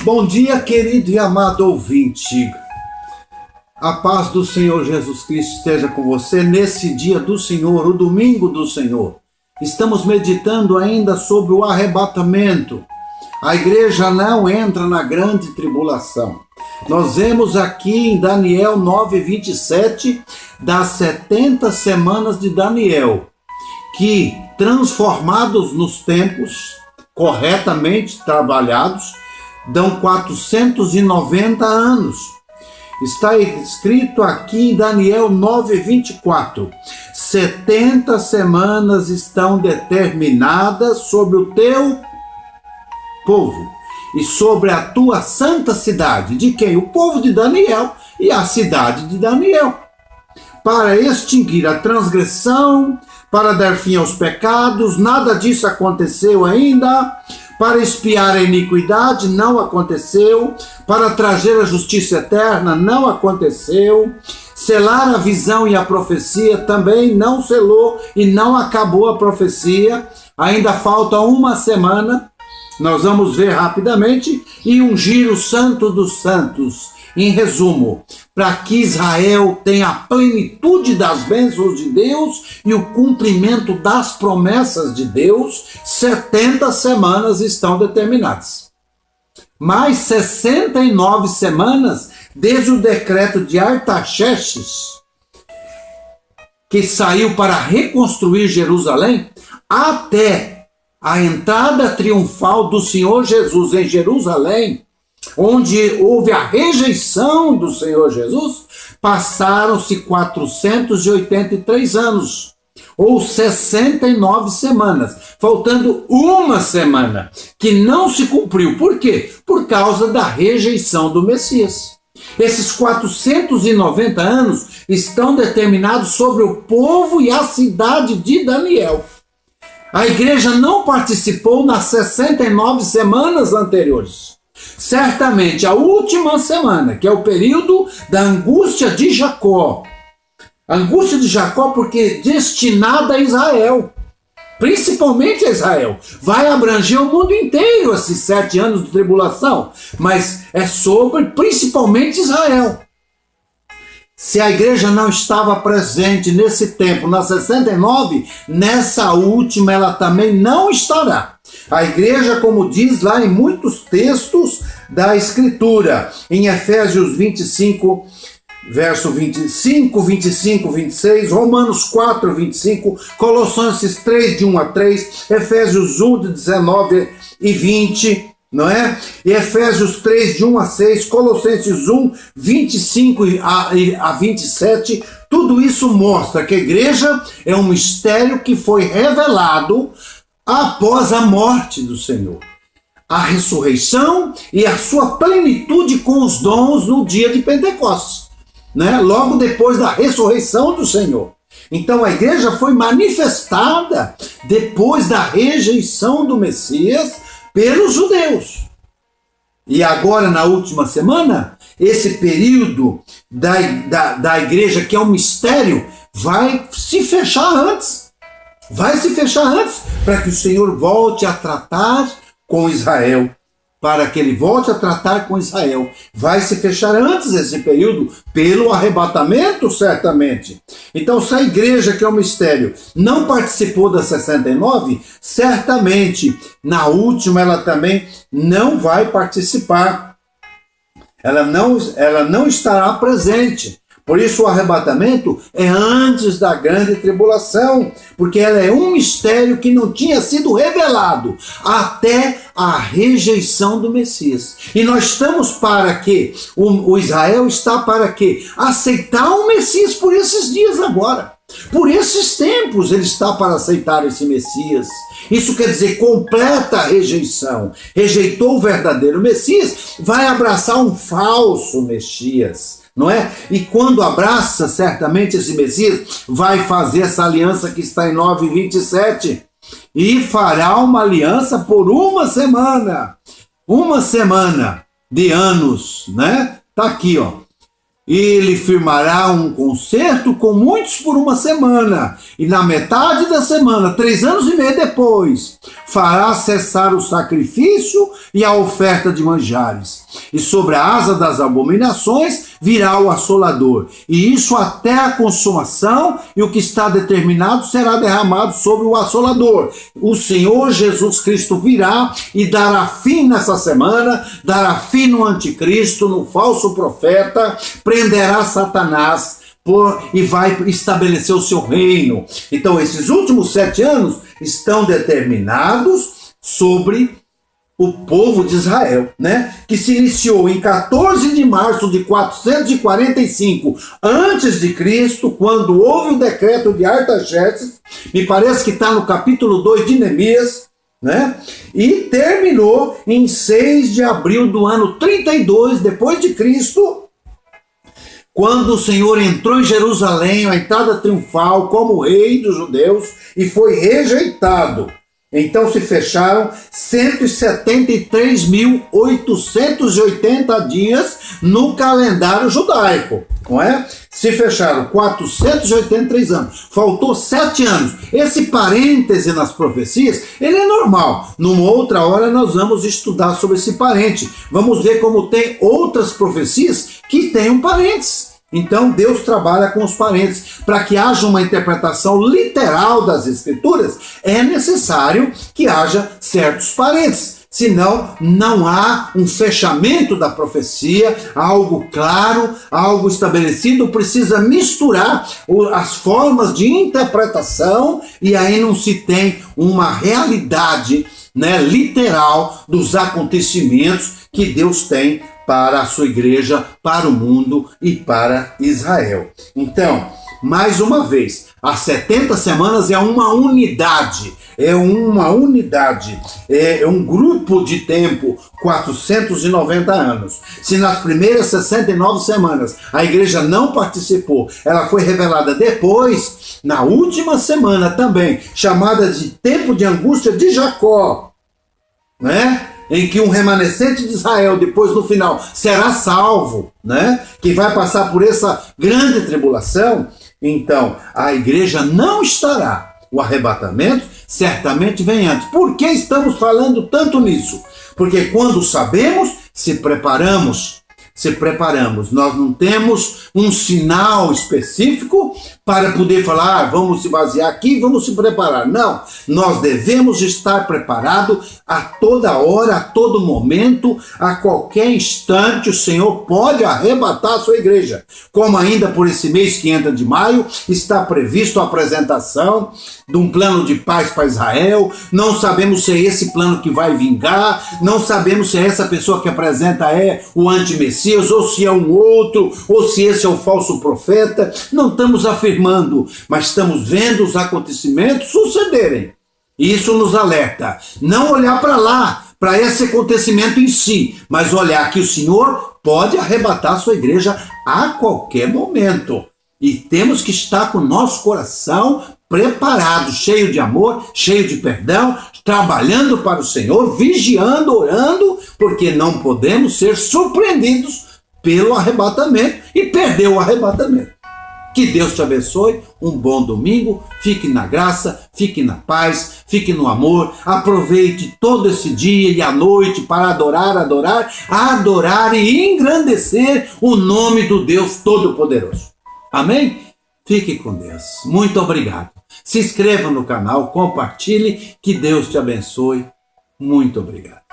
Bom dia, querido e amado ouvinte. A paz do Senhor Jesus Cristo esteja com você nesse dia do Senhor, o domingo do Senhor. Estamos meditando ainda sobre o arrebatamento. A igreja não entra na grande tribulação. Nós vemos aqui em Daniel 9:27, das 70 semanas de Daniel, que transformados nos tempos, corretamente trabalhados, dão 490 anos. Está escrito aqui em Daniel 9:24, 70 semanas estão determinadas sobre o teu povo e sobre a tua santa cidade. De quem? O povo de Daniel e a cidade de Daniel. Para extinguir a transgressão, para dar fim aos pecados, nada disso aconteceu ainda. Para expiar a iniquidade, não aconteceu. Para trazer a justiça eterna, não aconteceu. Selar a visão e a profecia, também não selou e não acabou a profecia. Ainda falta uma semana, nós vamos ver rapidamente, e ungir o Santo dos Santos. Em resumo, para que Israel tenha a plenitude das bênçãos de Deus e o cumprimento das promessas de Deus, 70 semanas estão determinadas. Mais 69 semanas, desde o decreto de Artaxerxes, que saiu para reconstruir Jerusalém, até a entrada triunfal do Senhor Jesus em Jerusalém, onde houve a rejeição do Senhor Jesus, passaram-se 483 anos, ou 69 semanas, faltando uma semana, que não se cumpriu. Por quê? Por causa da rejeição do Messias. Esses 490 anos estão determinados sobre o povo e a cidade de Daniel. A igreja não participou nas 69 semanas anteriores. Certamente a última semana, que é o período da angústia de Jacó. A angústia de Jacó porque destinada a Israel, principalmente a Israel. Vai abranger o mundo inteiro esses 7 anos de tribulação, mas é sobre principalmente Israel. Se a igreja não estava presente nesse tempo, na 69, nessa última ela também não estará. A igreja, como diz lá em muitos textos da Escritura, em Efésios 25, verso 25, 25, 26, Romanos 4, 25, Colossenses 3, de 1 a 3, Efésios 1, de 19 e 20, não é? E Efésios 3, de 1 a 6, Colossenses 1, 25 a 27, tudo isso mostra que a igreja é um mistério que foi revelado após a morte do Senhor, a ressurreição e a sua plenitude com os dons no dia de Pentecostes, né? Logo depois da ressurreição do Senhor. Então a igreja foi manifestada depois da rejeição do Messias pelos judeus. E agora, na última semana, esse período da igreja, que é um mistério, vai se fechar antes. Vai se fechar antes, para que o Senhor volte a tratar com Israel. Para que ele volte a tratar com Israel. Vai se fechar antes desse período, pelo arrebatamento, certamente. Então, se a igreja, que é um mistério, não participou das 69, certamente, na última, ela também não vai participar. Ela não estará presente. Por isso o arrebatamento é antes da grande tribulação, porque ela é um mistério que não tinha sido revelado até a rejeição do Messias. E nós estamos para quê? O Israel está para quê? Aceitar o Messias por esses dias agora. Por esses tempos ele está para aceitar esse Messias. Isso quer dizer completa rejeição. Rejeitou o verdadeiro Messias, vai abraçar um falso Messias. Não é? E quando abraça, certamente esse Messias vai fazer essa aliança que está em 9:27 e fará uma aliança por uma semana de anos, né? Tá aqui, ó. Ele firmará um concerto com muitos por uma semana, e na metade da semana, 3 anos e meio depois, fará cessar o sacrifício e a oferta de manjares. E sobre a asa das abominações virá o assolador, e isso até a consumação, e o que está determinado será derramado sobre o assolador. O Senhor Jesus Cristo virá e dará fim nessa semana, dará fim no anticristo, no falso profeta, prenderá Satanás e vai estabelecer o seu reino. Então esses últimos 7 anos estão determinados sobre o povo de Israel, né? Que se iniciou em 14 de março de 445 antes de Cristo, quando houve o decreto de Artaxerxes, me parece que está no capítulo 2 de Neemias, né? E terminou em 6 de abril do ano 32 depois de Cristo, quando o Senhor entrou em Jerusalém, a entrada triunfal como rei dos judeus, e foi rejeitado. Então se fecharam 173.880 dias no calendário judaico, não é? Se fecharam 483 anos, faltou 7 anos. Esse parêntese nas profecias, ele é normal. Numa outra hora nós vamos estudar sobre esse parêntese. Vamos ver como tem outras profecias que têm um parêntese. Então Deus trabalha com os parênteses. Para que haja uma interpretação literal das Escrituras, é necessário que haja certos parênteses. Senão, não há um fechamento da profecia, algo claro, algo estabelecido. Precisa misturar as formas de interpretação, e aí não se tem uma realidade, né, literal dos acontecimentos que Deus tem para a sua igreja, para o mundo e para Israel. Então, mais uma vez, as 70 semanas é uma unidade, é um grupo de tempo, 490 anos. Se nas primeiras 69 semanas a igreja não participou, ela foi revelada depois, na última semana também, chamada de tempo de angústia de Jacó, né? Em que um remanescente de Israel, depois no final, será salvo, né? Que vai passar por essa grande tribulação. Então, a igreja não estará. O arrebatamento certamente vem antes. Por que estamos falando tanto nisso? Porque quando sabemos, se preparamos. Nós não temos um sinal específico para poder falar, vamos se basear aqui, vamos se preparar. Não, nós devemos estar preparados a toda hora, a todo momento, a qualquer instante. O Senhor pode arrebatar a sua igreja. Como ainda por esse mês que entra de maio, está previsto a apresentação de um plano de paz para Israel. Não sabemos se é esse plano que vai vingar, não sabemos se essa pessoa que apresenta é o anti-messias, ou se é um outro, ou se esse é o falso profeta. Não estamos afirmando, mas estamos vendo os acontecimentos sucederem. Isso nos alerta. Não olhar para lá, para esse acontecimento em si, mas olhar que o Senhor pode arrebatar a sua igreja a qualquer momento. E temos que estar com o nosso coração preparado, cheio de amor, cheio de perdão, trabalhando para o Senhor, vigiando, orando, porque não podemos ser surpreendidos pelo arrebatamento e perder o arrebatamento. Que Deus te abençoe, um bom domingo, fique na graça, fique na paz, fique no amor, aproveite todo esse dia e a noite para adorar e engrandecer o nome do Deus Todo-Poderoso. Amém? Fique com Deus. Muito obrigado. Se inscreva no canal, compartilhe, que Deus te abençoe. Muito obrigado.